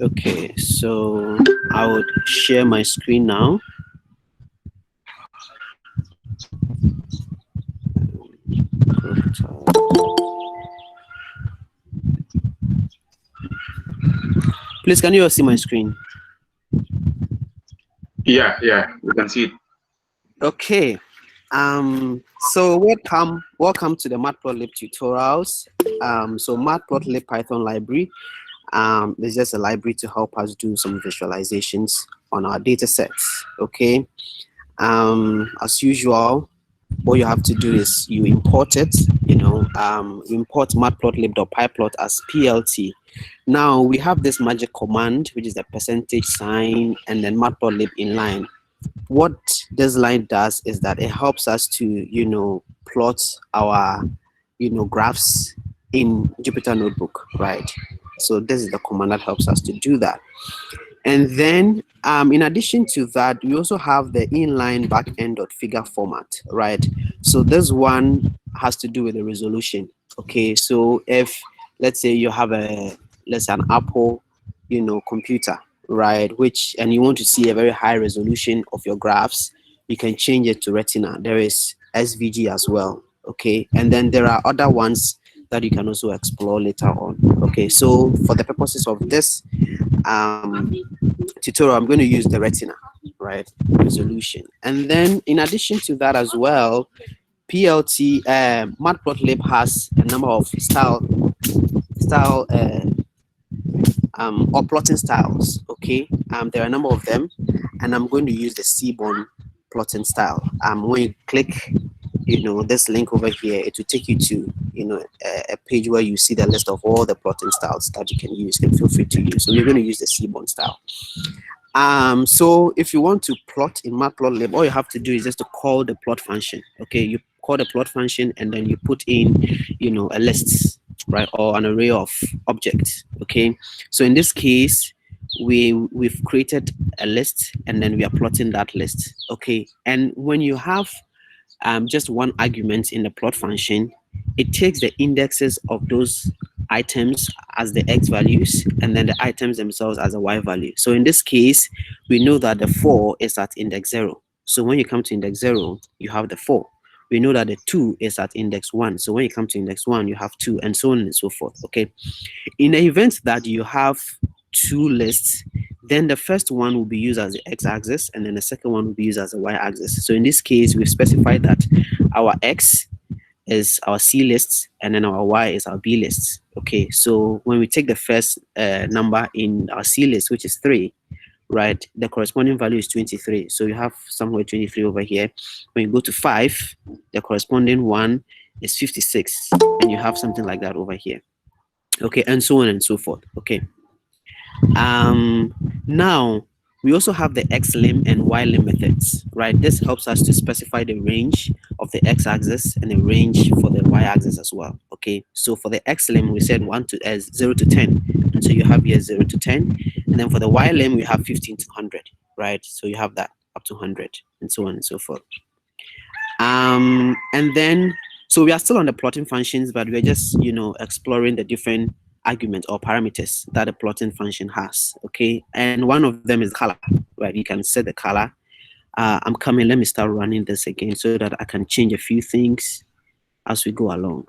Okay, so I would share my screen now. Please, can you all see my screen? Yeah, we can see it. Okay. So welcome to the Matplotlib tutorials. So Matplotlib Python library is just a library to help us do some visualizations on our data sets. Okay. As usual, what you have to do is you import it, import matplotlib.pyplot as plt. Now we have this magic command, which is the %sign and then matplotlib inline. What this line does is that it helps us to, plot our, graphs in Jupyter Notebook, right? So this is the command that helps us to do that. And then in addition to that, we also have the inline backend.figure format, right? So this one has to do with the resolution. Okay, so if let's say you have an Apple, computer, right, and you want to see a very high resolution of your graphs, you can change it to Retina. There is SVG as well. Okay, and then there are other ones that you can also explore later on. Okay, so for the purposes of this tutorial, I'm going to use the Retina, right, resolution. And then in addition to that as well, Matplotlib has a number of or plotting styles. Okay, there are a number of them, and I'm going to use the Seabourn plotting style. When you click this link over here, it will take you to a page where you see the list of all the plotting styles that you can use and feel free to use. So we're going to use the Seabourn style. So if you want to plot in Matplotlib, all you have to do is just to call the plot function. Okay, you call the plot function and then you put in a list, right, or an array of objects. Okay, so in this case we've created a list and then we are plotting that list. Okay, and when you have just one argument in the plot function, it takes the indexes of those items as the x values and then the items themselves as a y value. So in this case, we know that the 4 is at index 0. So when you come to index 0, you have the 4. We know that the 2 is at index 1. So when you come to index 1, you have 2, and so on and so forth. Okay. In the event that you have two lists, then the first one will be used as the x-axis and then the second one will be used as the y-axis. So in this case, we've specified that our x is our C lists and then our y is our B lists. Okay, so when we take the first number in our C list, which is 3, right, the corresponding value is 23. So you have somewhere 23 over here. When you go to 5, the corresponding one is 56, and you have something like that over here. Okay, and so on and so forth. Okay. Now we also have the x-lim and y-lim methods, right? This helps us to specify the range of the x-axis and the range for the y-axis as well. Okay, so for the x-lim, we said 0 to 10, and so you have here 0 to 10, and then for the y-lim, we have 15 to 100, right? So you have that up to 100, and so on and so forth. And then, so we are still on the plotting functions, but we're just exploring the different arguments or parameters that a plotting function has. Okay, and one of them is color, right? You can set the color. I'm coming. Let me start running this again so that I can change a few things as we go along.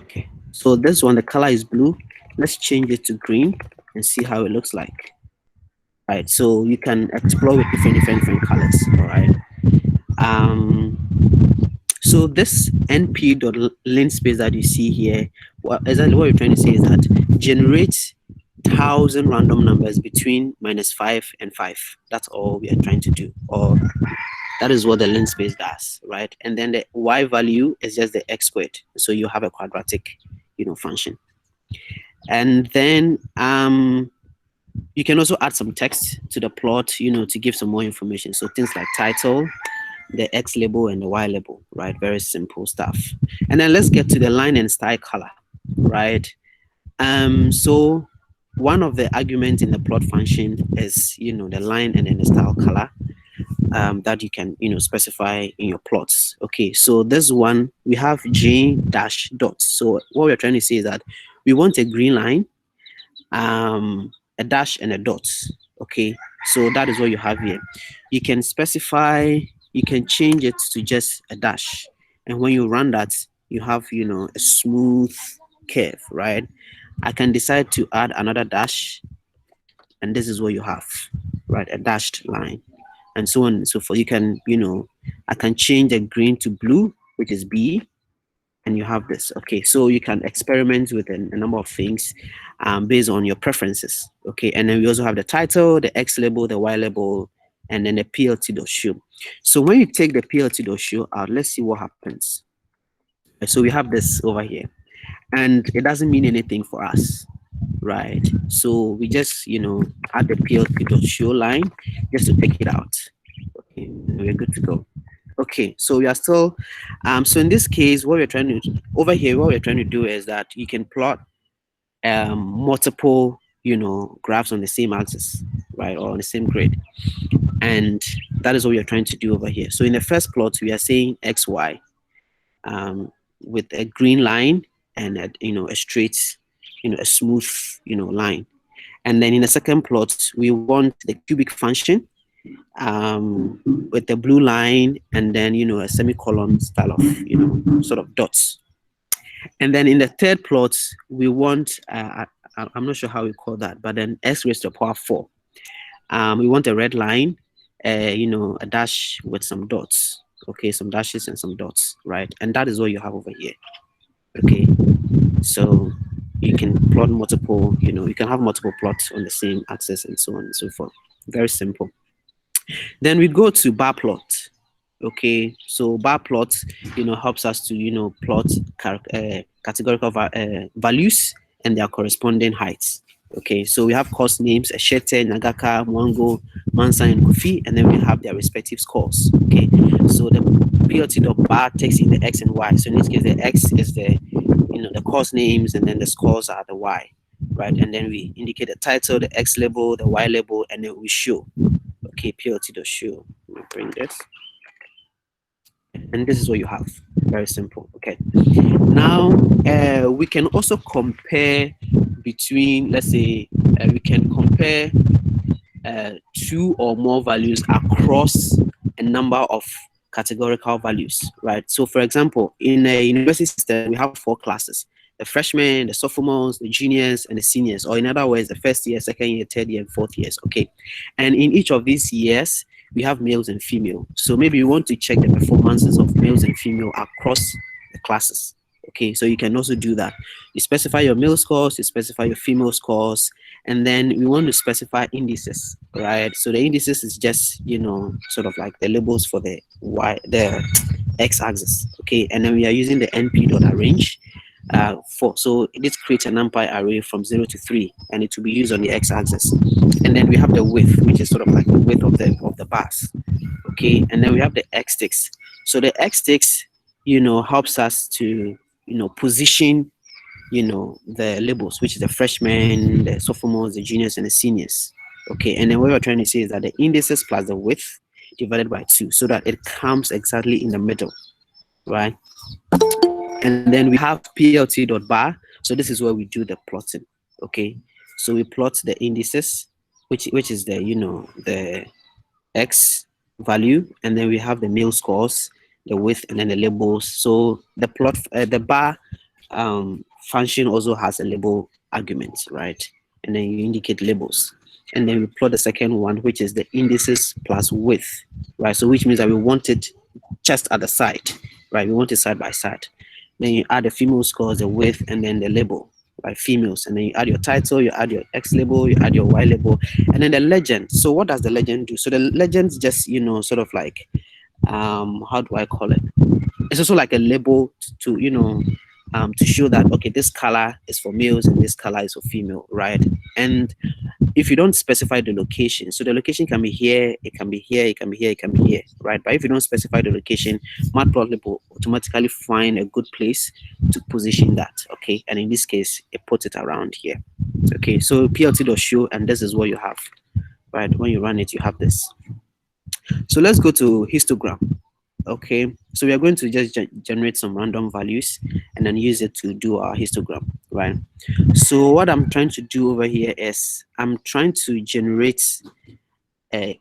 Okay, so this one, the color is blue. Let's change it to green and see how it looks like. Right, so you can explore with different colors. All right. So this np.linspace that you see here, exactly what we're trying to say is that generate 1,000 random numbers between -5 and 5. That's all we are trying to do, or that is what the linspace does, right? And then the y value is just the x squared, so you have a quadratic, function. And then you can also add some text to the plot, to give some more information. So things like title, the X label and the Y label, right? Very simple stuff. And then let's get to the line and Sty Color, right? So one of the arguments in the plot function is, the line and then the style color. that you can specify in your plots. Okay, so this one we have J dash dots. So what we're trying to say is that we want a green line, a dash and a dot. Okay, so that is what you have here. You can specify, you can change it to just a dash, and when you run that, you have a smooth curve, right? I can decide to add another dash, and this is what you have, right? A dashed line, and so on and so forth. You can, I can change the green to blue, which is B, and you have this. Okay, so you can experiment with a number of things based on your preferences. Okay, and then we also have the title, the X label, the Y label, and then the plt.show. So when you take the plt.show out, let's see what happens. So we have this over here, and it doesn't mean anything for us, right? So we just add the plt.show line just to take it out. Okay, we're good to go. Okay, so we are still so in this case, what we're trying to over here, what we're trying to do is that you can plot multiple graphs on the same axis, right, or on the same grid, and that is what we are trying to do over here. So in the first plot, we are saying XY with a green line and a straight, a smooth line. And then in the second plot, we want the cubic function with the blue line and then a semicolon style of sort of dots. And then in the third plot, we want I'm not sure how we call that, but then x raised to the power 4. We want a red line, a dash with some dots. Okay, some dashes and some dots, right? And that is what you have over here. Okay, so you can plot multiple, you can have multiple plots on the same axis and so on and so forth. Very simple. Then we go to bar plot. Okay, so bar plot, helps us to plot categorical values and their corresponding heights. Okay, so we have course names: Eshete, Nagaka, Mwango, Mansa, and Kofi, and then we have their respective scores. Okay, so the plt.bar takes in the X and Y. So in this case, the X is the the course names, and then the scores are the Y, right? And then we indicate the title, the X label, the Y label, and then we show. Okay, plt.show. Let me bring this. And this is what you have. Very simple. Okay. Now we can also compare between, let's say, we can compare two or more values across a number of categorical values, right? So, for example, in a university system, we have 4 classes: the freshmen, the sophomores, the juniors, and the seniors, or in other words, the first year, second year, third year, and fourth years. Okay, and in each of these years, we have males and female. So maybe you want to check the performances of males and female across the classes. Okay, so you can also do that. You specify your male scores, you specify your female scores, and then we want to specify indices, right? So the indices is just sort of like the labels for the the x-axis. Okay, and then we are using the np.arrange so this creates an numpy array from 0 to 3, and it will be used on the x-axis. And then we have the width, which is sort of like the width of the bars. Okay, and then we have the x-ticks. So the x-ticks helps us to position the labels, which is the freshmen, the sophomores, the juniors, and the seniors. Okay, and then what we're trying to say is that the indices plus the width divided by 2, so that it comes exactly in the middle, right? And then we have plt.bar. So this is where we do the plotting. Okay, so we plot the indices, which is the the x value, and then we have the male scores, the width, and then the labels. So the plot, the bar function also has a label argument, right? And then you indicate labels, and then we plot the second one, which is the indices plus width, right? So which means that we want it just at the side, right? We want it side by side. Then you add the female scores, the width, and then the label, right? Females, and then you add your title, you add your X label, you add your Y label, and then the legend. So what does the legend do? So the legend just sort of like how do I call it? It's also like a label to to show that okay, this color is for males and this color is for female, right? And if you don't specify the location, so the location can be here, it can be here, it can be here, it can be here, right? But if you don't specify the location, Matplotlib will automatically find a good place to position that. Okay, and in this case, it puts it around here. Okay, so plt.show, and this is what you have, right? When you run it, you have this. So let's go to histogram. Okay, so we are going to just generate some random values and then use it to do our histogram, right? So what I'm trying to do over here is I'm trying to generate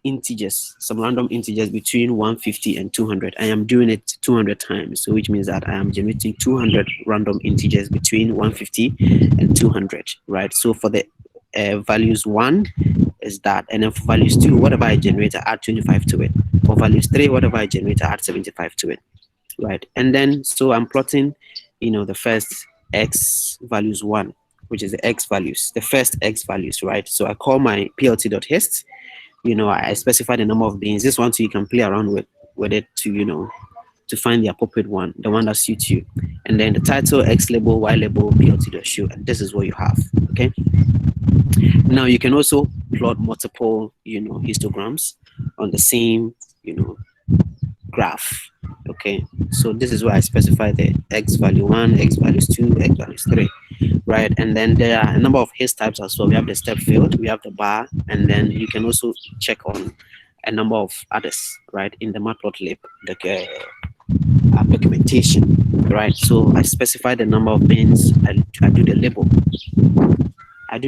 integers, some random integers between 150 and 200. I am doing it 200 times, so which means that I am generating 200 random integers between 150 and 200, right? So for the values 1 is that, and then for values 2, whatever I generate, I add 25 to it. For values 3, whatever I generate, I add 75 to it, right? And then so I'm plotting, the first x values 1, which is the x values, the first x values, right? So I call my plt.hist. I specify the number of beans. This one too, you can play around with it to to find the appropriate one, the one that suits you. And then the title, x label, y label, plt.show, and this is what you have. Okay. Now you can also plot multiple histograms on the same graph. Okay, so this is where I specify the x value 1, x values 2, x values 3, right? And then there are a number of hist types as well. We have the step field, we have the bar, and then you can also check on a number of others, right, in the Matplotlib documentation, right? So I specify the number of bins, I do the label, and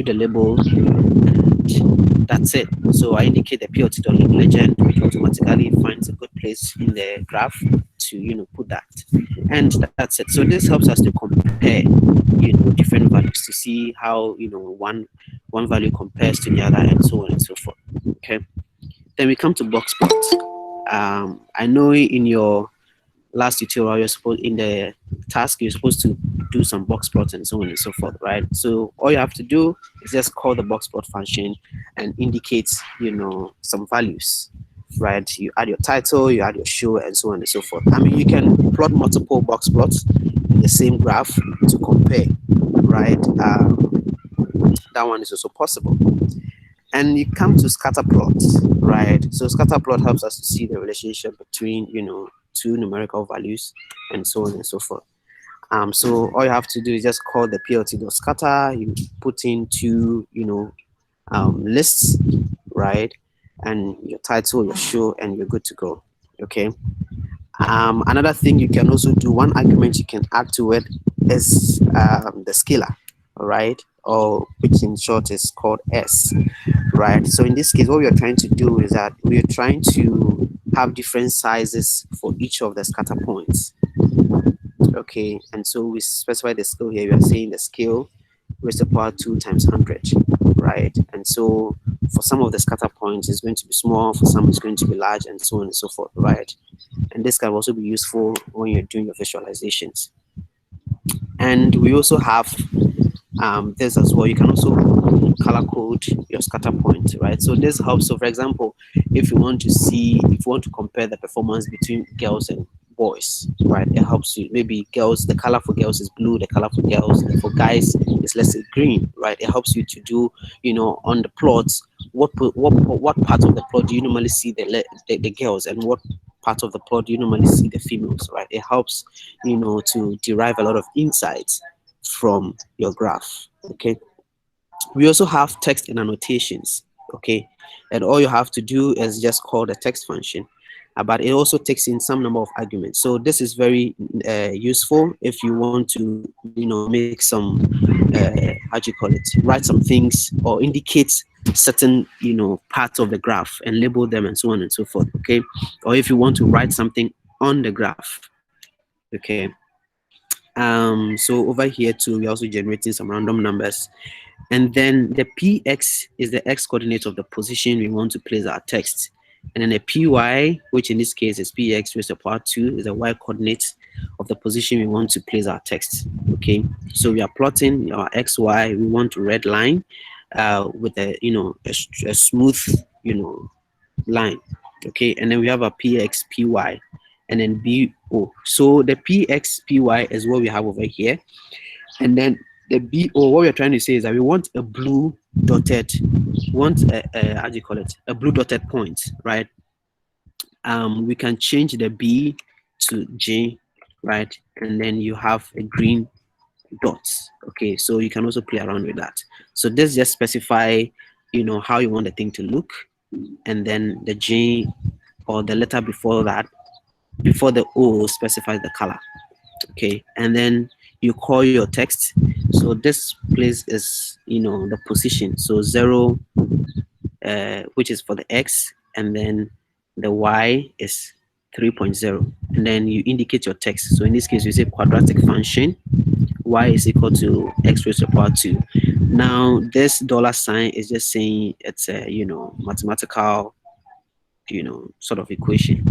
that's it. So I indicate the plt.lib legend, which automatically finds a good place in the graph to put that, and that's it. So this helps us to compare different values to see how one value compares to the other, and so on and so forth. Okay, then we come to box plot. I know in your last tutorial, you're supposed in the task you're supposed to do some box plots and so on and so forth, right? So all you have to do is just call the box plot function and indicate some values, right? You add your title, you add your show, and so on and so forth. I mean, you can plot multiple box plots in the same graph to compare, right? That one is also possible. And you come to scatter plot, right? So scatter plot helps us to see the relationship between two numerical values and so on and so forth. So all you have to do is just call the plt.scatter. You put in two lists, right? And your title, your show, and you're good to go. Okay. Another thing you can also do, one argument you can add to it is the scalar, all right, or which in short is called S, right? So in this case, what we are trying to do is that we are trying to have different sizes for each of the scatter points. Okay, and so we specify the scale here. We are saying the scale raised to the power 2 times 100, right? And so for some of the scatter points, it's going to be small, for some it's going to be large, and so on and so forth, right? And this can also be useful when you're doing your visualizations. And we also have this as well. You can also color code your scatter point, right? So this helps. So for example, if you want to compare the performance between girls and boys, right, it helps you. Maybe girls, the color for girls is blue, the color for girls, and for guys is let's say green, right? It helps you to do on the plots, what part of the plot do you normally see the girls, and what part of the plot do you normally see the females, right? It helps to derive a lot of insights from your graph. Okay, we also have text and annotations. Okay, and all you have to do is just call the text function, but it also takes in some number of arguments. So this is very useful if you want to make some how do you call it, write some things or indicate certain parts of the graph and label them and so on and so forth. Okay, or if you want to write something on the graph. Okay, so over here too, we're also generating some random numbers, and then the px is the x coordinate of the position we want to place our text, and then the py, which in this case is px raised to the power 2, is the y coordinate of the position we want to place our text. Okay, so we are plotting our xy. We want a red line with a a smooth line. Okay, and then we have a px py and then bo. So the px py is what we have over here, and then the bo, what we're trying to say is that we want a blue dotted, how do you call it, a blue dotted point, right? We can change the b to j, right? And then you have a green dots. Okay, so you can also play around with that. So this just specify how you want the thing to look, and then the j or the letter before that, before the O specifies the color. Okay, and then you call your text. So this place is, the position. So 0, which is for the X, and then the Y is 3.0, and then you indicate your text. So in this case, you say quadratic function y is equal to x raised to the power 2. Now this $sign is just saying it's a mathematical sort of equation,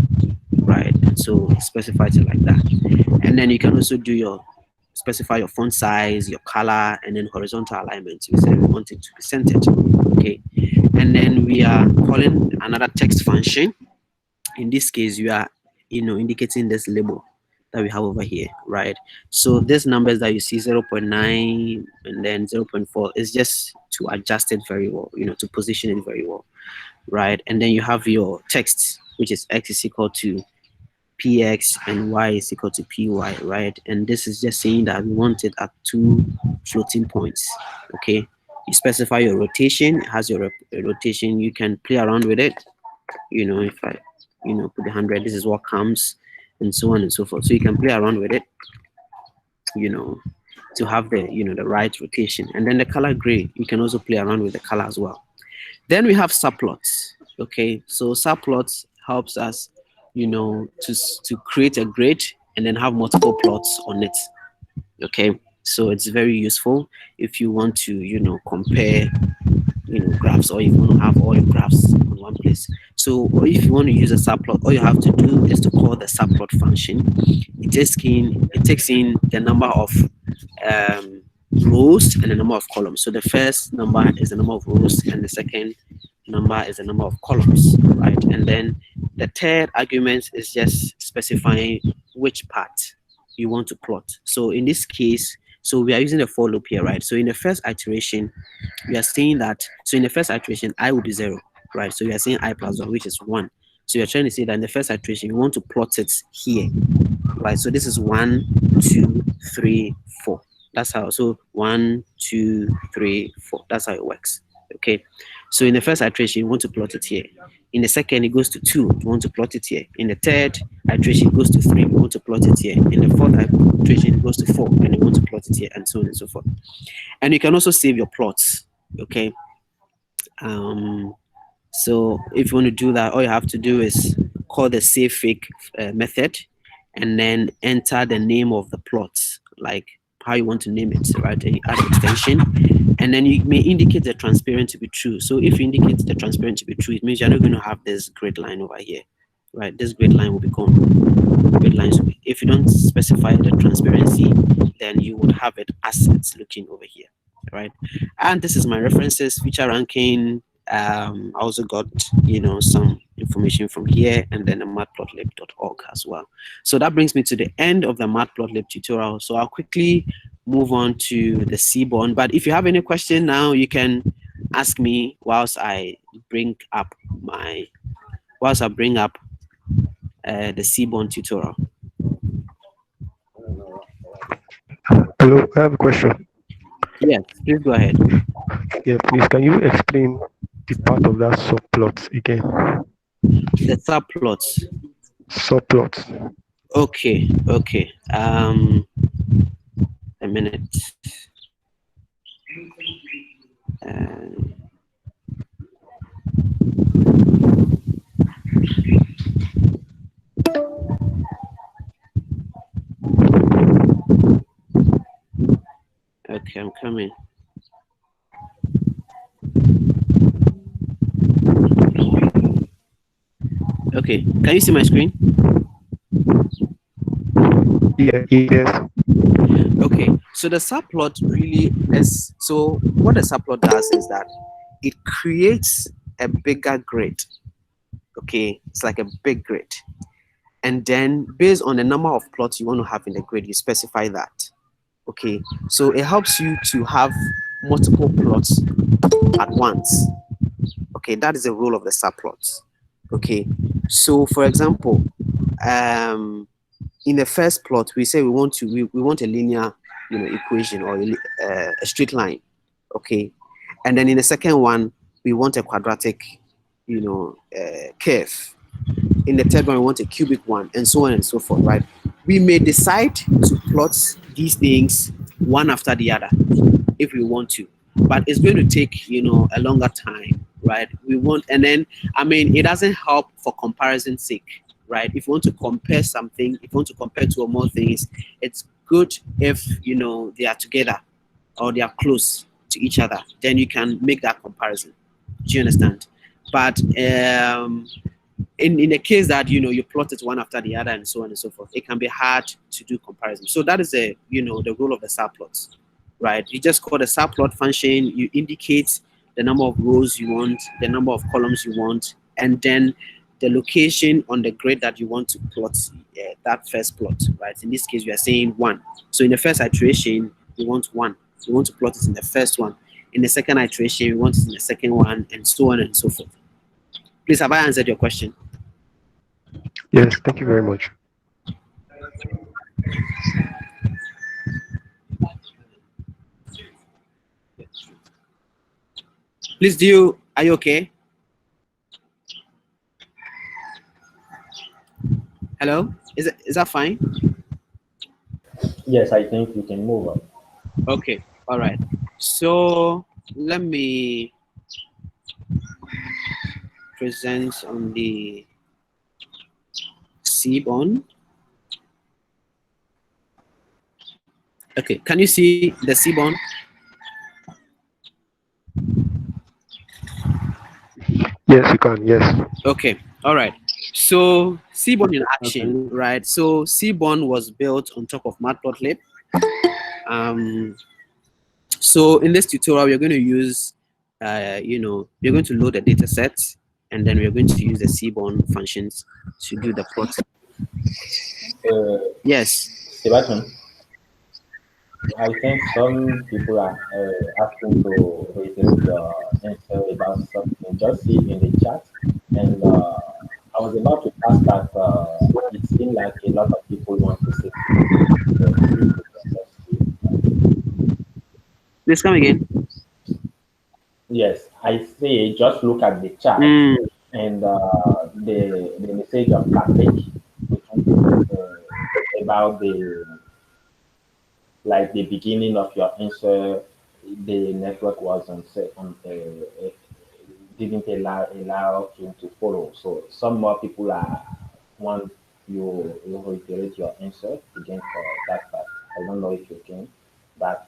right? And so specify it like that. And then you can also do specify your font size, your color, and then horizontal alignment. We say we want it to be centered. Okay, and then we are calling another text function. In this case, we are indicating this label that we have over here, right? So these numbers that you see 0.9 and then 0.4 is just to adjust it very well, to position it very well, right? And then you have your text, which is x is equal to px and y is equal to py, right? And this is just saying that we want it at 2 floating points. Okay, you specify your rotation. It has your rotation. You can play around with it. If I put the 100, this is what comes, and so on and so forth. So you can play around with it, to have the the right rotation. And then the color gray, you can also play around with the color as well. Then we have subplots. Okay, so subplots helps us to create a grid and then have multiple plots on it. Okay, so it's very useful if you want to compare graphs, or if you want to have all your graphs on one place. So if you want to use a subplot, all you have to do is to call the subplot function. It takes in the number of rows and the number of columns. So the first number is the number of rows, and the second number is the number of columns, right? And then the third argument is just specifying which part you want to plot. So in this case, so we are using a for loop here, right? So in the first iteration, we are saying that, so in the first iteration, I will be 0, right? So we are saying I plus 1, which is 1. So you're trying to say that in the first iteration, you want to plot it here, right? So this is 1, 2, 3, 4. That's how, so 1, 2, 3, 4. That's how it works, okay? So in the first iteration, you want to plot it here. In the second, it goes to 2, you want to plot it here. In the third iteration, it goes to 3, you want to plot it here. In the fourth iteration, it goes to 4, and you want to plot it here, and so on and so forth. And you can also save your plots, okay? So if you want to do that, all you have to do is call the save fake method, and then enter the name of the plot, like how you want to name it, right? And you add extension, and then you may indicate the transparent to be true. So if you indicate the transparent to be true, it means you're not going to have this grid line over here, right? This grid line will be gone. Grid lines will be, if you don't specify the transparency, then you would have it as it's looking over here, right? And this is my references, feature ranking. I also got some information from here, and then the matplotlib.org as well. So that brings me to the end of the Matplotlib tutorial. So I'll quickly move on to the Seabourn. But if you have any question now, you can ask me whilst I bring up the Seabourn tutorial. Hello, I have a question. Yes, please go ahead. Yeah, please, can you explain the part of that subplot again? The subplots. Subplot. Okay. A minute. Okay, I'm coming. Okay, can you see my screen? Yeah, yes. Okay, so the subplot really is, so what a subplot does is that it creates a bigger grid. Okay, it's like a big grid. And then based on the number of plots you want to have in the grid, you specify that. Okay, so it helps you to have multiple plots at once. Okay, that is the role of the subplots. Okay, so for example, in the first plot, we say we want a linear, equation, or a straight line. Okay, and then in the second one, we want a quadratic, curve. In the third one, we want a cubic one, and so on and so forth, right? We may decide to plot these things one after the other if we want to, but it's going to take, you know, a longer time, right? We want, and then, I mean, it doesn't help for comparison's sake, right? If you want to compare something, if you want to compare two or more things, it's good if, you know, they are together or they are close to each other, then you can make that comparison. Do you understand? But in the case that, you know, you plot it one after the other and so on and so forth, it can be hard to do comparison. So that is a, you know, the role of the subplots, right? You just call the subplot function, you indicate the number of rows you want, the number of columns you want, and then the location on the grid that you want to plot that first plot, right? In this case, we are saying 1. So in the first iteration, we want 1. We want to plot it in the first one. In the second iteration, we want it in the second one, and so on and so forth. Please, have I answered your question? Yes, thank you very much. Please, are you okay? Hello? Is that fine? Yes, I think we can move on. Okay, all right. So let me present on the Seabourn. Okay, can you see the Seabourn? Yes, you can. Yes. Okay, all right. So Seabourn in action, right? So Seabourn was built on top of Matplotlib. So in this tutorial, we're going to use, you know, we're going to load the data set, and then we're going to use the Seabourn functions to do the plot. Yes. Sebastian, I think some people are asking to reiterate your answer about something. Just see in the chat, and I was about to ask that it seemed like a lot of people want to say. Please come again. Yes, I say just look at the chat and the message of Patrick about the beginning of your answer. The network was didn't allow him to follow. So some more people want you reiterate your answer again for that part. I don't know if you can, but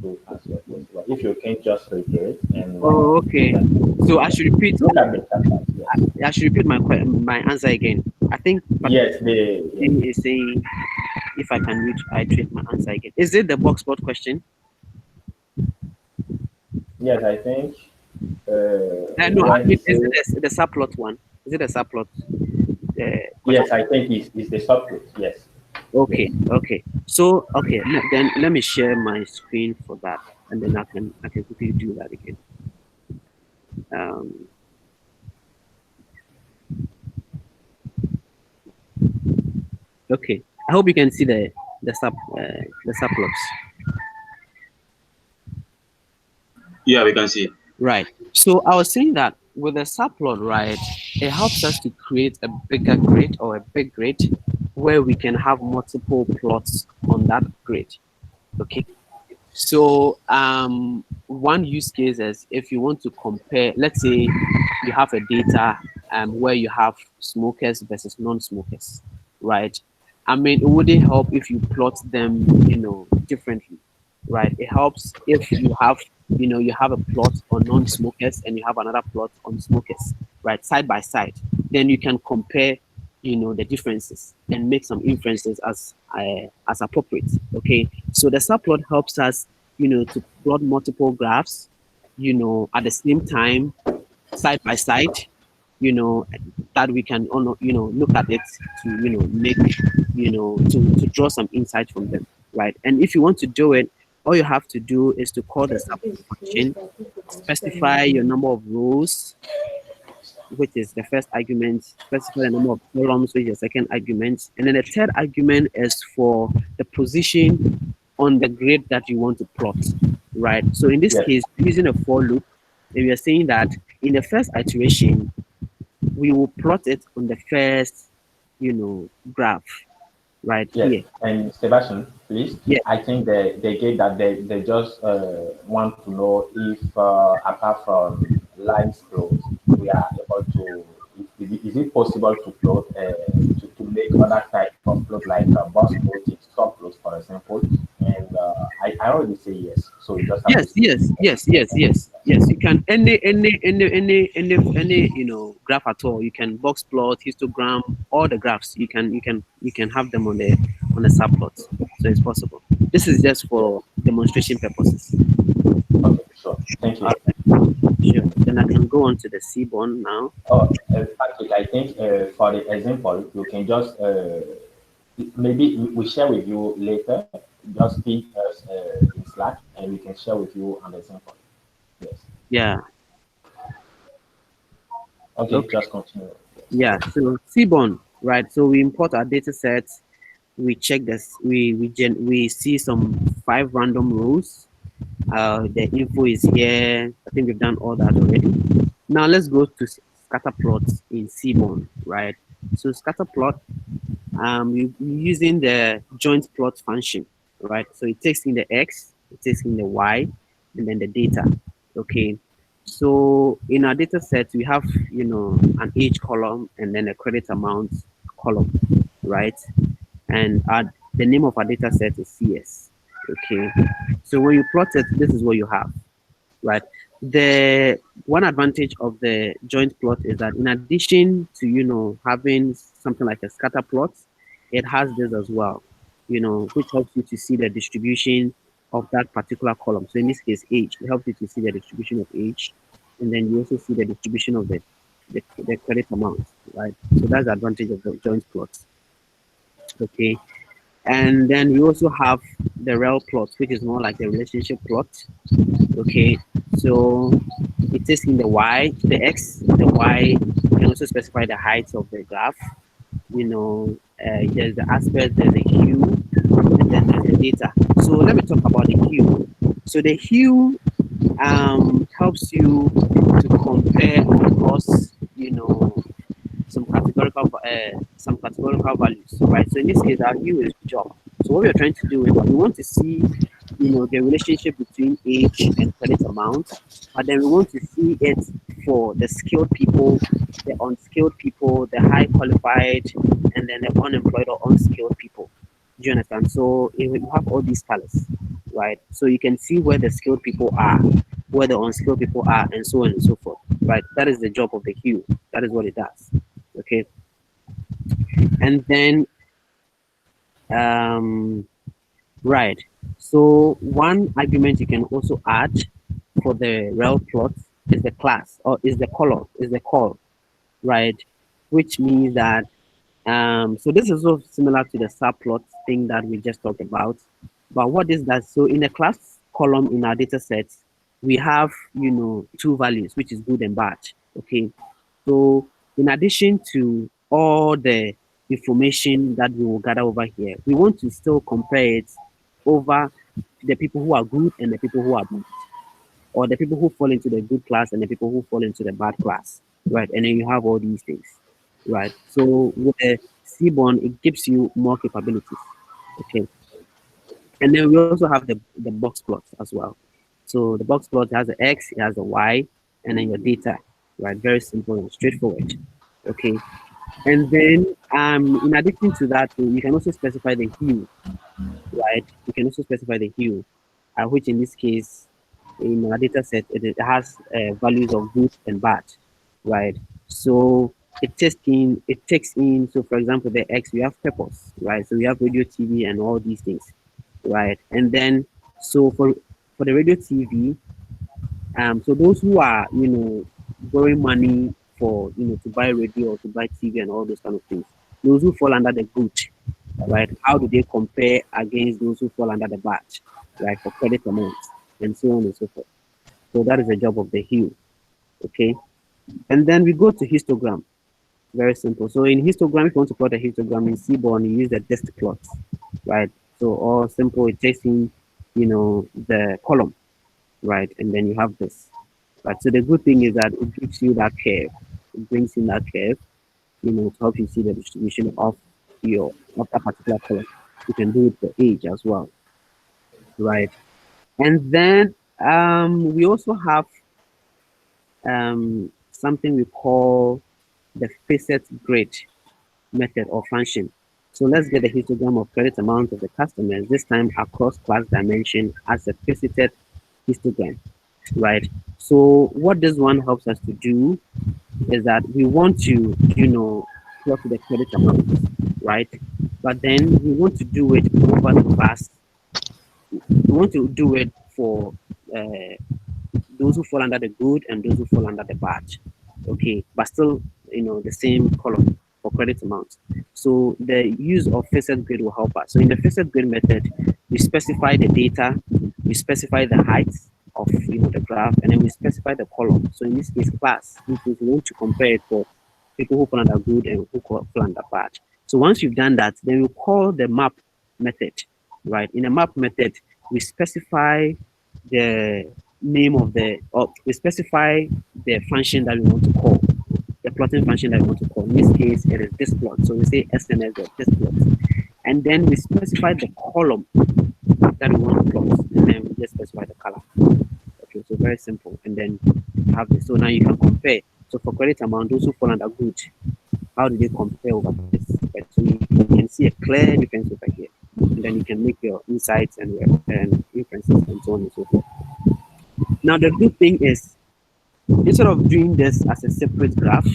to answer your question. But if you can just reiterate and okay. So I should repeat. Look at the chat. Yes. I should repeat my answer again. I think Yes, is saying if I can reiterate my answer again. Is it the box plot question? Yes, I think. No, I mean, is it the subplot one? Is it the subplot? Yes, I think it's the subplot. Yes. Okay, okay. So okay, then let me share my screen for that, and then I can quickly do that again. Okay, I hope you can see the subplots. Yeah, we can see. Right. So I was saying that with the subplot, right, it helps us to create a bigger grid or a big grid where we can have multiple plots on that grid. Okay. So one use case is if you want to compare, let's say you have a data where you have smokers versus non-smokers, right? I mean, it wouldn't help if you plot them, you know, differently, right? It helps if you have, you know, you have a plot on non-smokers and you have another plot on smokers, right, side by side. Then you can compare, you know, the differences and make some inferences as appropriate. Okay, so the subplot helps us, you know, to plot multiple graphs, you know, at the same time, side by side, you know, that we can, you know, look at it to, you know, make, you know, to draw some insight from them, right? And if you want to do it, all you have to do is to call the subplot function, specify your number of rows, which is the first argument, specify the number of columns, which is the second argument, and then the third argument is for the position on the grid that you want to plot, right? So in this case, using a for loop, we are saying that in the first iteration, we will plot it on the first, graph right Yes, here. and Sebastian, please. Yeah. I think they get that they just want to know if apart from line scrolls, we are able to. Is it possible to plot to make other type of plot like box plotting, subplots, for example? And I already say yes, so you just have to Yes, say yes, yes, yes, yes, yes. You can any graph at all. You can box plot, histogram, all the graphs. You can have them on the subplot. So it's possible. This is just yeah. for demonstration purposes. Okay, sure. Thank you. Sure. Then I can go on to the Seabourn now. Oh, Patrick, I think for the example, you can just maybe we share with you later. Just feed us in Slack, and we can share with you an example. Yes. Yeah. Okay, Okay. just continue. Yeah. So Seabourn, right? So we import our data sets. We check this. We see some 5 random rows. The info is here. I think we've done all that already. Now let's go to scatter plots in Seabourn, right? So scatter plot, we're using the joint plot function, right? So it takes in the x, it takes in the y, and then the data. Okay. So in our data set, we have an age column and then a credit amount column, right? And the name of our data set is CS. Okay. So when you plot it, this is what you have, right? The one advantage of the joint plot is that in addition to having something like a scatter plot, it has this as well, which helps you to see the distribution of that particular column. So in this case, age, it helps you to see the distribution of age, and then you also see the distribution of the credit amount, right? So that's the advantage of the joint plot. Okay. And then we also have the rel plot, which is more like the relationship plot. Okay, so it is in the y, the x, the y. You can also specify the height of the graph. There's the aspect, there's the hue, and then there's the data. So let me talk about the hue. So the hue helps you to compare across, some categorical values, right? So in this case, our hue is job. So what we're trying to do is we want to see, the relationship between age and credit amount, but then we want to see it for the skilled people, the unskilled people, the high qualified, and then the unemployed or unskilled people. Do you understand? So if you have all these colors, right? So you can see where the skilled people are, where the unskilled people are, and so on and so forth, right? That is the job of the hue. That is what it does. Okay. And then, right. So one argument you can also add for the rel plot is the class or is the color, is the call, right? Which means that, so this is also similar to the subplot thing that we just talked about. But what is that? So in the class column in our data sets, we have, two values, which is good and bad. Okay. So in addition to all the information that we will gather over here, we want to still compare it over the people who are good and the people who are bad, or the people who fall into the good class and the people who fall into the bad class, right? And then you have all these things, right? So with the Seabourn, it gives you more capabilities, okay? And then we also have the box plot as well. So the box plot has the X, it has the Y, and then your data, right? Very simple and straightforward, okay? And then in addition to that, you can also specify the hue, right? You can also specify the hue, which in this case, in our data set, it has values of good and bad, right? So it takes in, so for example, the X, we have purpose, right? So we have radio, TV, and all these things, right? And then, so for the radio, TV, so those who are, borrowing money for, to buy radio or to buy TV and all those kind of things, those who fall under the good, right? How do they compare against those who fall under the bad, right? For credit amounts and so on and so forth. So that is the job of the hue, okay? And then we go to histogram. Very simple. So in histogram, if you want to plot a histogram in Seabourn, you use the dist plot, right? So all simple, it takes in, the column, right? And then you have this, right? So the good thing is that it gives you that curve. it brings in that curve, to help you see the distribution of that particular column. You can do it for age as well, right? And then we also have something we call the facet grid method or function. So let's get the histogram of credit amount of the customers, this time across class dimension as a faceted histogram, right? So what this one helps us to do is that we want to, plot the credit amount, right? But then we want to do it over the class. We want to do it for uh, those who fall under the good and those who fall under the bad. Okay, but still, the same column for credit amount. So the use of facet grid will help us. So in the facet grid method, we specify the data, we specify the height of the graph, and then we specify the column. So in this case, class, which is we want to compare it for people who fall under good and who fall under bad. So once you've done that, then we call the map method, right? In the map method, we specify the name of or we specify the function that we want to call, the plotting function that we want to call. In this case, it is this plot. So we say SNS of this plot. And then we specify the column that we want to plot. And then we just specify the color. Okay, so very simple. And then you have this. So now you can compare. So for credit amount, those who fall under good, how do they compare over this? Right? So you can see a clear difference over here. And then you can make your insights and inferences and so on and so forth. Now, the good thing is, instead of doing this as a separate graph,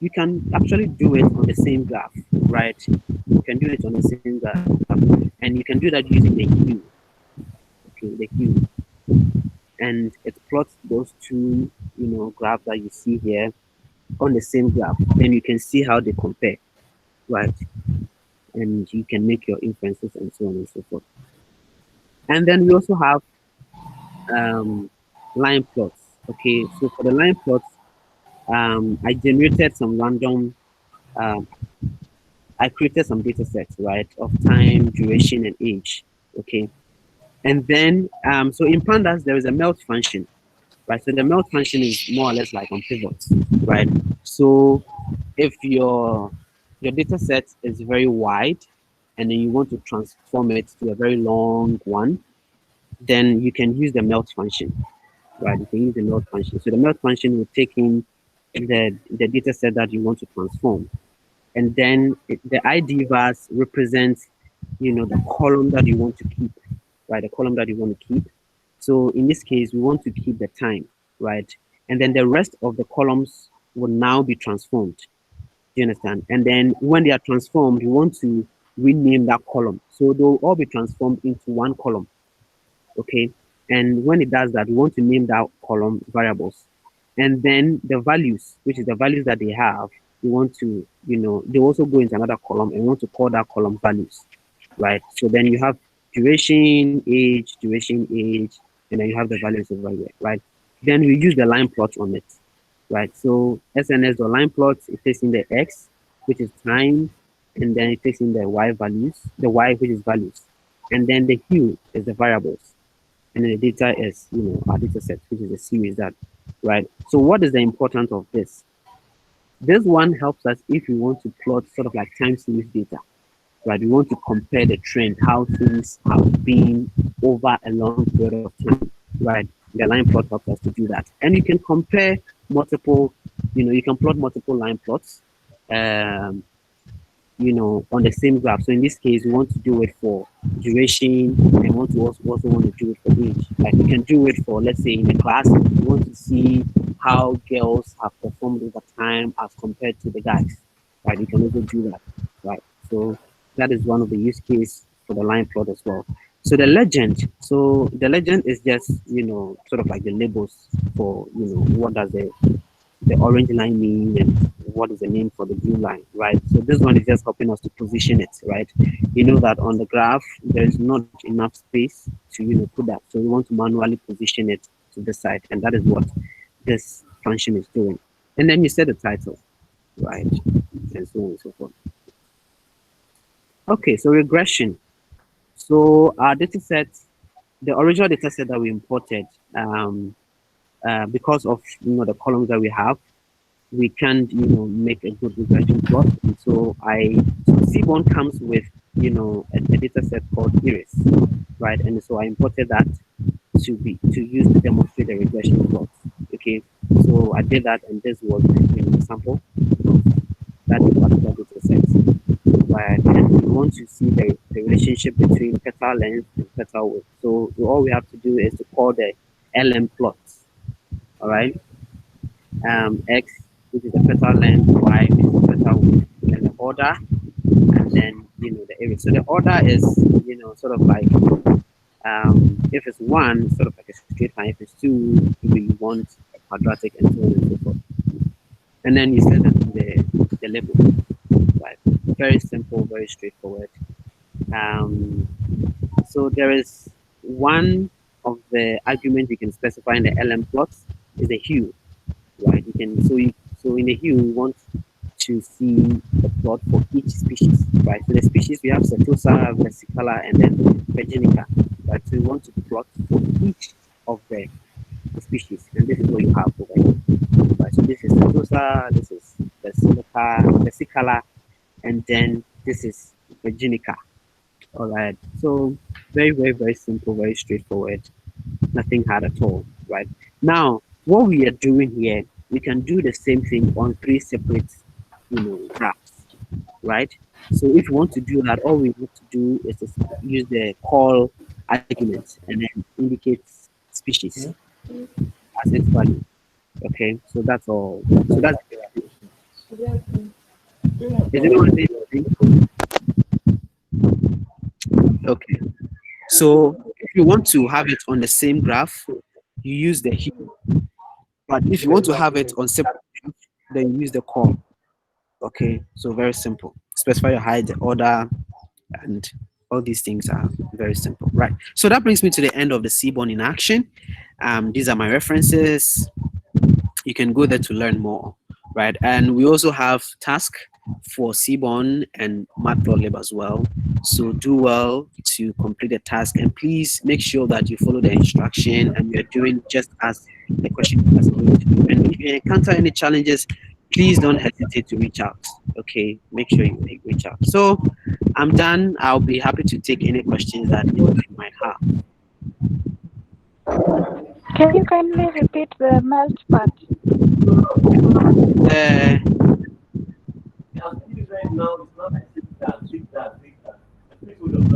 you can actually do it on the same graph, right? You can do it on the same graph, and you can do that using the hue. Okay, the hue, and it plots those two, graphs that you see here on the same graph. Then you can see how they compare, right? And you can make your inferences and so on and so forth. And then we also have line plots. Okay, so for the line plots, I generated some random, I created some data sets, right, of time, duration, and age. Okay, and then, so in pandas, there is a melt function, right? So the melt function is more or less like on pivots, right? So if your data set is very wide and then you want to transform it to a very long one, then you can use the melt function, right? You can use the melt function. So the melt function will take in the data set that you want to transform. And then the ID vars represents, the column that you want to keep, right? The column that you want to keep. So in this case, we want to keep the time, right? And then the rest of the columns will now be transformed. Do you understand? And then when they are transformed, you want to rename that column. So they'll all be transformed into one column. Okay. And when it does that, we want to name that column variables. And then the values, which is the values that they have, we want to, they also go into another column and we want to call that column values, right? So then you have duration, age, and then you have the values over here, right? Then we use the line plot on it, right? So SNS or line plots, it takes in the X, which is time, and then it takes in the Y values, the Y, which is values. And then the hue is the variables. And then the data is, our data set, which is a series that, right? So what is the importance of this? This one helps us if we want to plot sort of like time series data, right? We want to compare the trend, how things have been over a long period of time, right? The line plot helps us to do that. And you can compare multiple, you can plot multiple line plots, on the same graph. So in this case, we want to do it for duration and want to also want to do it for age. Like you can do it for, let's say in a class, you want to see how girls have performed over time as compared to the guys, right? You can also do that, right? So that is one of the use case for the line plot as well. So the legend is just, sort of like the labels for, what does the orange line mean and what is the name for the blue line, right? So this one is just helping us to position it, right? You know that on the graph, there is not enough space to, put that. So we want to manually position it to the side, and that is what this function is doing. And then you set the title, right? And so on and so forth. Okay, so regression. So our data set, the original data set that we imported, because of the columns that we have, we can't, make a good regression plot. And so Seabourn comes with, a data set called iris, right? And so I imported that to use to demonstrate the regression plot. Okay, so I did that, and this was an example of that particular data set. Right, and we want to see the relationship between petal length and petal width. So all we have to do is to call the LM plots. All right, X, which is the petal length, Y, which is the petal width, and the order, and then the area. So the order is sort of like if it's one, sort of like a straight line. If it's two, we want a quadratic, and so on and so forth. And then you set the label. Right, very simple, very straightforward. So there is one of the arguments you can specify in the LM plots is the hue. Right, you can so in the hue we want to see the plot for each species, right? So the species we have Setosa, versicolor, and then virginica, right? So we want to plot for each of the species, and this is what you have over here, right? So this is Setosa, this is versicolor, and then this is virginica. All right. So very, very, very simple, very straightforward, nothing hard at all, right? Now, what we are doing here, we can do the same thing on three separate, graphs, right? So if you want to do that, all we need to do is to use the call argument and then indicate species as its value. Okay, so that's all. So that's is anyone saying something? Okay. So if you want to have it on the same graph, you use the hue. But if you want to have it on separate graphs, then you use the call. Okay, so very simple. Specify your height, the order, and all these things are very simple, right? So that brings me to the end of the Seabourn in action. These are my references. You can go there to learn more, right? And we also have task for Seabourn and Matplotlib as well. So do well to complete the task, and please make sure that you follow the instruction and you're doing just as the question is going to do. And if you encounter any challenges, please don't hesitate to reach out. Okay, make sure you reach out. So I'm done. I'll be happy to take any questions that you might have. Can you kindly repeat the melt part?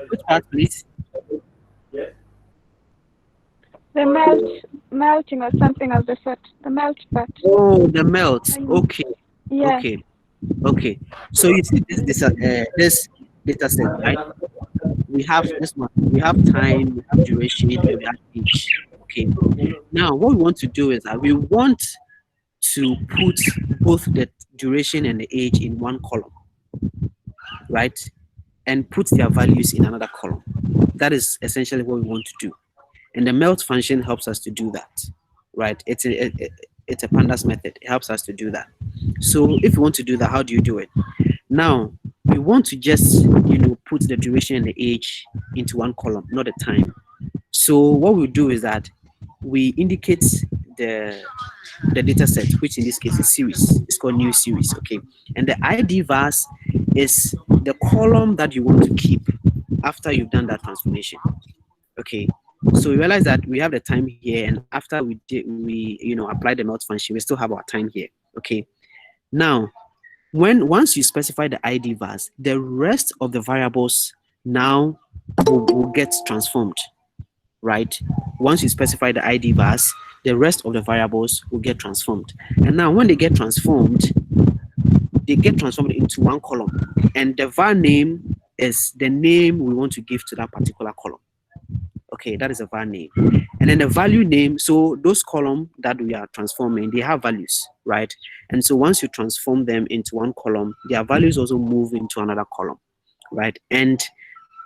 Which part, please? The melting or something of the sort. The melt part. Oh, the melt. Okay. Yeah. Okay. So you see this data set, right? We have this one. We have time, we have duration, and we have age. Okay. Now, what we want to do is that we want to put both the duration and the age in one column, right? And put their values in another column. That is essentially what we want to do. And the melt function helps us to do that, right? It's a pandas method. It helps us to do that. So if you want to do that, how do you do it? Now, we want to just, put the duration and the age into one column, not the time. So what we do is that we indicate the data set, which in this case is series. It's called new series, okay? And the ID vars is the column that you want to keep after you've done that transformation, okay? So we realize that we have the time here, and after we apply the melt function, we still have our time here, okay? Now, once you specify the ID vars, the rest of the variables now will get transformed, right? Once you specify the ID vars, the rest of the variables will get transformed. And now when they get transformed into one column, and the var name is the name we want to give to that particular column. Okay, that is a var name. And then the value name, so those columns that we are transforming, they have values, right? And so once you transform them into one column, their values also move into another column, right? And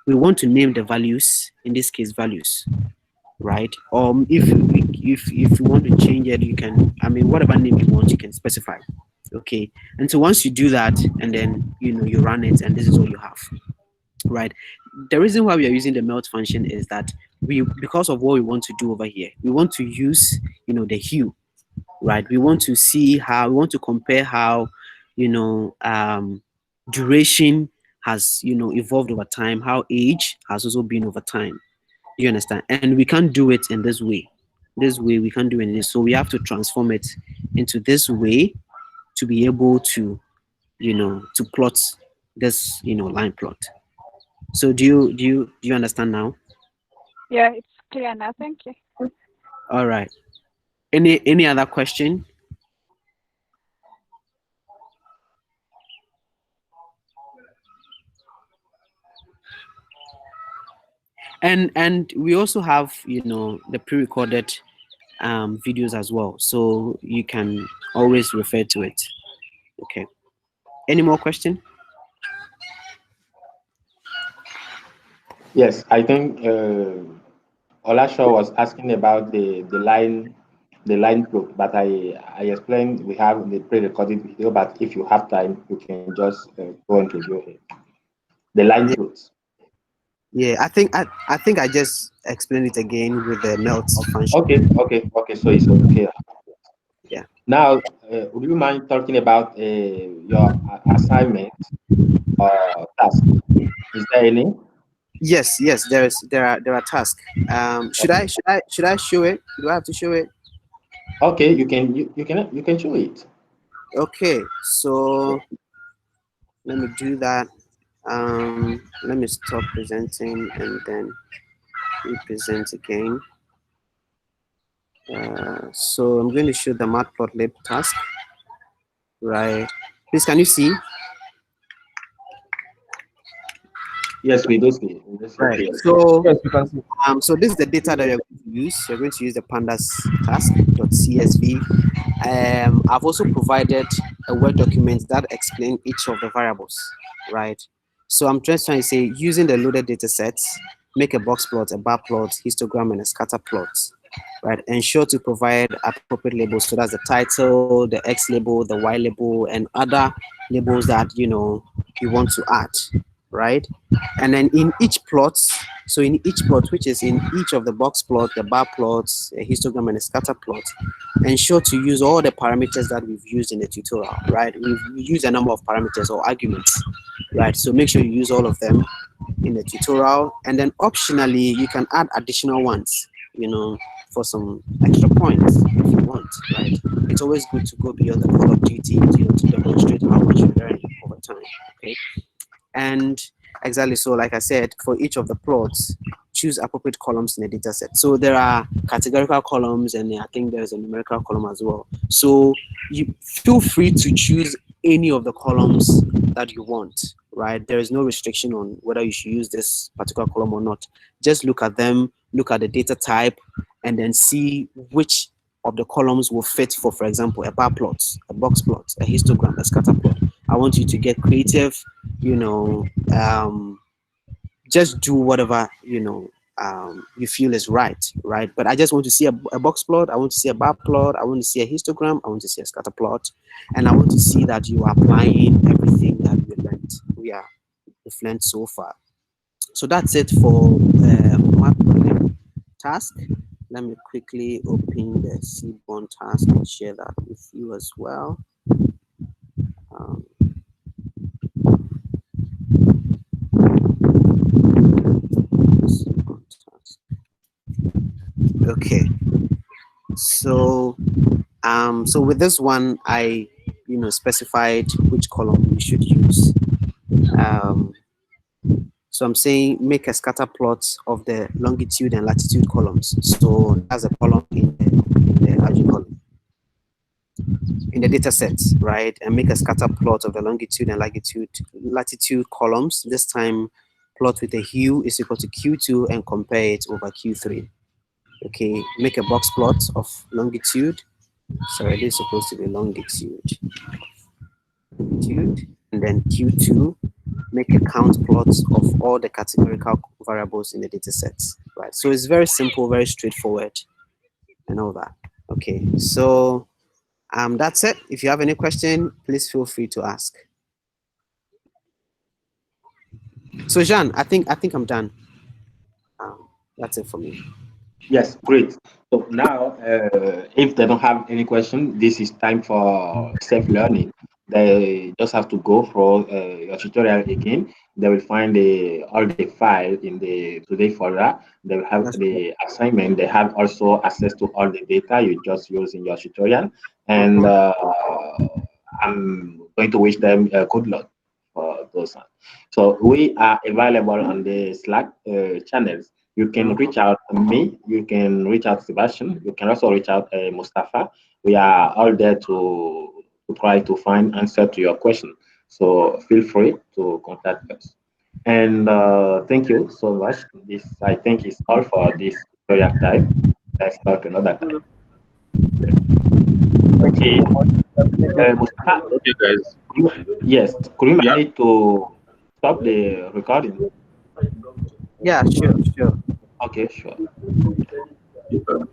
we want to name the values, in this case, values, right? If you want to change it, you can, whatever name you want, you can specify, okay? And so once you do that, and then, you run it, and this is what you have, right? The reason why we are using the melt function is that because of what we want to do over here, we want to use, the hue, right? We want to see how, we want to compare how, duration has, evolved over time, how age has also been over time. You understand? And we can't do it in this way. This way we can't do it. So we have to transform it into this way to be able to, to plot this, line plot. So do you understand now? Yeah, it's clear now. Thank you. All right. Any other question? And we also have, the pre-recorded videos as well, so you can always refer to it. Okay. Any more question? Yes, I think Olasho was asking about the line plot, but I explained we have the pre-recorded video, but if you have time, you can just go and review it. The line Yeah, plots. yeah, I think I just explained it again with the melt function. Okay. So it's okay. Yeah. Now, would you mind talking about your assignment or task? Is there any? Yes, there are tasks. Should I show it? Do I have to show it? Okay, you can show it. Okay, so let me do that. Let me stop presenting and then represent again. So I'm going to show the Matplotlib task, right? Please, can you see? Yes, we do see. We do see. Right. So, Yes, you can see. so this is the data that you're going to use. You're going to use the pandas task.csv. I've also provided a Word document that explains each of the variables, right? So I'm just trying to say, using the loaded data sets, make a box plot, a bar plot, histogram, and a scatter plot, right? Ensure to provide appropriate labels. So that's the title, the X label, the Y label, and other labels that, you want to add, right? And then in each plot, so in each plot, which is in each of the box plot, the bar plots, a histogram, and a scatter plot, ensure to use all the parameters that we've used in the tutorial, right? We've used a number of parameters or arguments, right? So make sure you use all of them in the tutorial. And then optionally, you can add additional ones, for some extra points if you want, right? It's always good to go beyond the Call of Duty, to demonstrate how much you learn over time, okay? And exactly, so like I said, for each of the plots, choose appropriate columns in the data set. So there are categorical columns, and I think there's a numerical column as well. So you feel free to choose any of the columns that you want, right? There is no restriction on whether you should use this particular column or not. Just look at them, look at the data type, and then see which of the columns will fit for example, a bar plot, a box plot, a histogram, a scatter plot. I want you to get creative, just do whatever, you feel is right, right? But I just want to see a box plot, I want to see a bar plot, I want to see a histogram, I want to see a scatter plot, and I want to see that you are applying everything that we've learned so far. So that's it for Matplotlib task. Let me quickly open the Seabourn task and share that with you as well. Um, okay, so so with this one, I specified which column we should use. So I'm saying make a scatter plot of the longitude and latitude columns. So that's a column in the how do you call it? In the data sets, right? And make a scatter plot of the longitude and latitude columns. This time, plot with a hue is equal to Q2 and compare it over Q3. Okay, make a box plot of longitude. Sorry, this is supposed to be longitude. And then Q2, make a count plot of all the categorical variables in the data sets, right? So it's very simple, very straightforward, and all that. Okay, so that's it. If you have any question, please feel free to ask. So Jean, I think I'm done. That's it for me. Yes, great. So now, if they don't have any question, this is time for self-learning. They just have to go through your tutorial again. They will find all the file in the today folder. They will have That's right. the assignment. They have also access to all the data you just used in your tutorial. And Mhm. I'm going to wish them good luck for those. So we are available on the Slack channels. You can reach out to me. You can reach out to Sebastian. You can also reach out Mustafa. We are all there to try to find answer to your question. So feel free to contact us. And thank you so much. This I think is all for this tutorial time. Let's talk another time. Thank you Okay, so much. Mustafa. Okay, guys. Yes, could you Yeah. manage to stop the recording? Yeah, sure, sure. Okay, sure. Yeah.